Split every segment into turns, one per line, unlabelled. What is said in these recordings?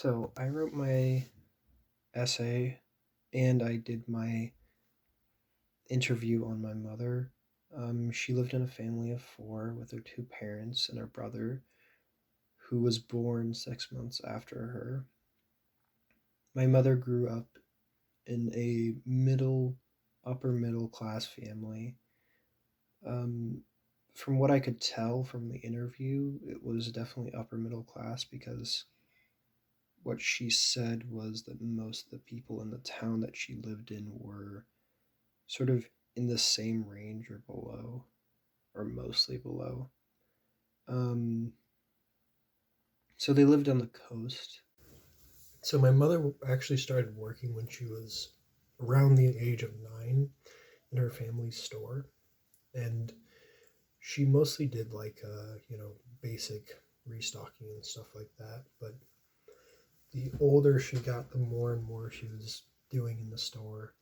So I wrote my essay and I did my interview on my mother. She lived in a family of four with her two parents and her brother, who was born 6 months after her. My mother grew up in a upper middle class family. Um, from what I could tell from the interview, it was definitely upper middle class because what she said was that most of the people in the town that she lived in were sort of in the same range or below, or mostly below. Um, so they lived on the coast. So my mother actually started working when she was around the age of 9 in her family's store, and she mostly did like basic restocking and stuff like that. But the older she got, the more and more she was doing in the store.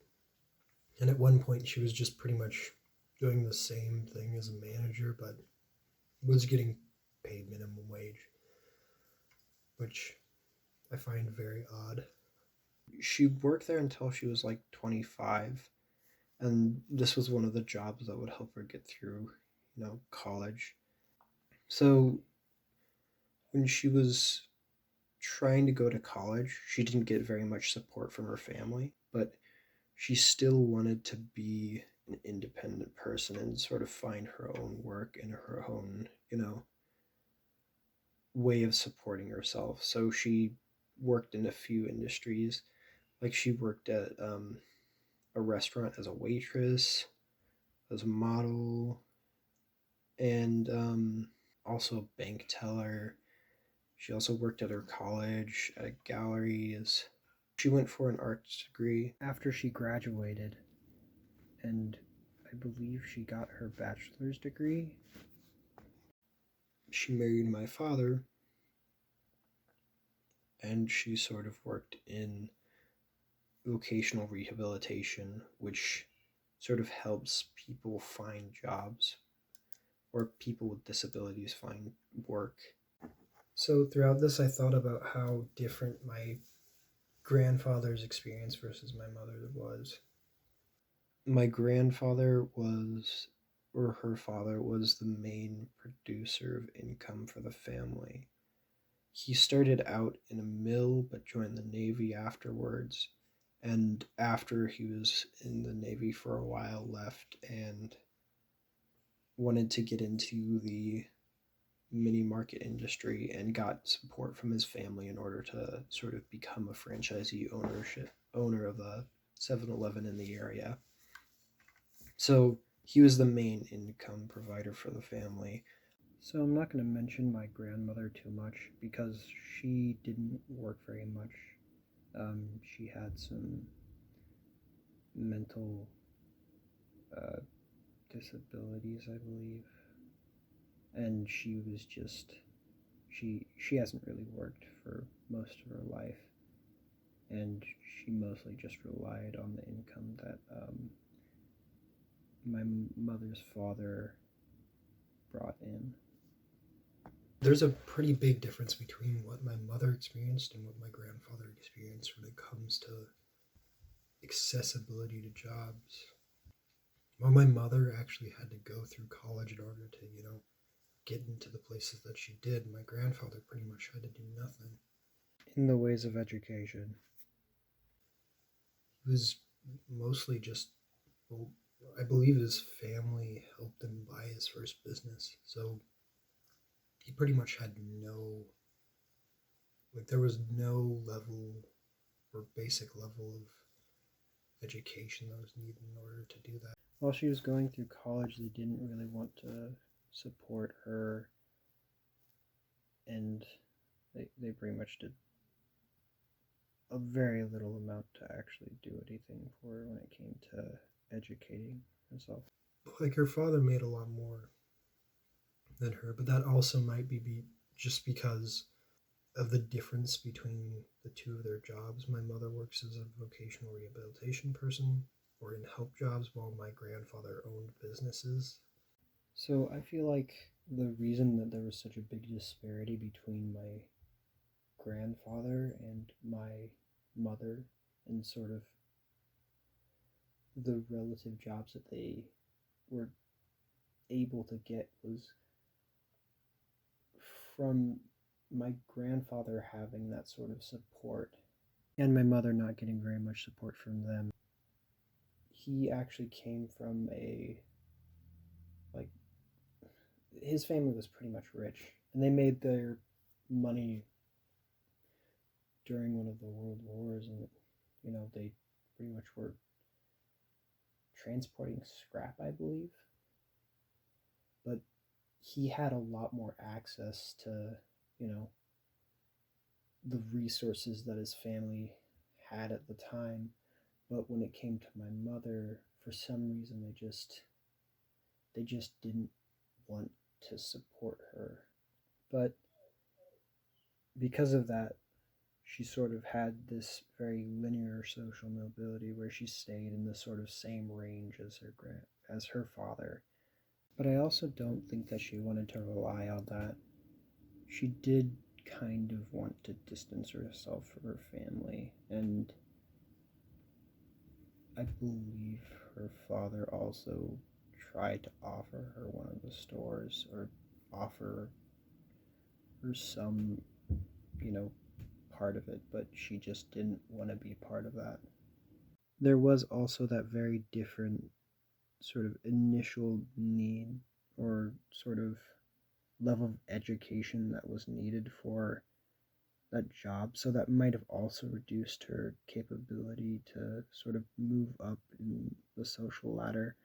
And at one point, she was just pretty much doing the same thing as a manager, but was getting paid minimum wage, which I find very odd. She worked there until she was like 25, and this was one of the jobs that would help her get through, college. So when she was trying to go to college, she didn't get very much support from her family, but she still wanted to be an independent person and sort of find her own work and her own, way of supporting herself. So she worked in a few industries. Like she worked at a restaurant as a waitress, as a model, and also a bank teller. She also worked at her college at a gallery. She went for an arts degree after she graduated, and I believe she got her bachelor's degree. She married my father, and she sort of worked in vocational rehabilitation, which sort of helps people find jobs or people with disabilities find work. So throughout this, I thought about how different my grandfather's experience versus my mother was. My grandfather was, or her father, was the main producer of income for the family. He started out in a mill but joined the Navy afterwards. And after he was in the Navy for a while, left and wanted to get into the mini market industry and got support from his family in order to sort of become a franchisee owner of a 7-Eleven in the area. So he was the main income provider for the family. So I'm not going to mention my grandmother too much because she didn't work very much. She had some mental uh, disabilities, I believe, and she hasn't really worked for most of her life, and she mostly just relied on the income that my mother's father brought in. There's a pretty big difference between what my mother experienced and what my grandfather experienced when it comes to accessibility to jobs. Well, my mother actually had to go through college in order to, get into the places that she did. My grandfather pretty much had to do nothing. In the ways of education, he was mostly just, well, I believe his family helped him buy his first business. So he pretty much had there was no level or basic level of education that was needed in order to do that. While she was going through college, they didn't really want to support her, and they pretty much did a very little amount to actually do anything for her when it came to educating herself. Like her father made a lot more than her, but that also might be just because of the difference between the two of their jobs. My mother works as a vocational rehabilitation person or in help jobs, while my grandfather owned businesses. So I feel like the reason that there was such a big disparity between my grandfather and my mother and sort of the relative jobs that they were able to get was from my grandfather having that sort of support and my mother not getting very much support from them. He actually came from like, his family was pretty much rich, and they made their money during one of the world wars, and they pretty much were transporting scrap, I believe. But he had a lot more access to, you know, the resources that his family had at the time. But when it came to my mother, for some reason they just didn't want to support her. But because of that, she sort of had this very linear social mobility where she stayed in the sort of same range as her father. But I also don't think that she wanted to rely on that. She did kind of want to distance herself from her family, and I believe her father also tried to offer her one of the stores or offer her some, you know, part of it, but she just didn't want to be part of that. There was also that very different sort of initial need or sort of level of education that was needed for that job. So that might have also reduced her capability to sort of move up in the social ladder.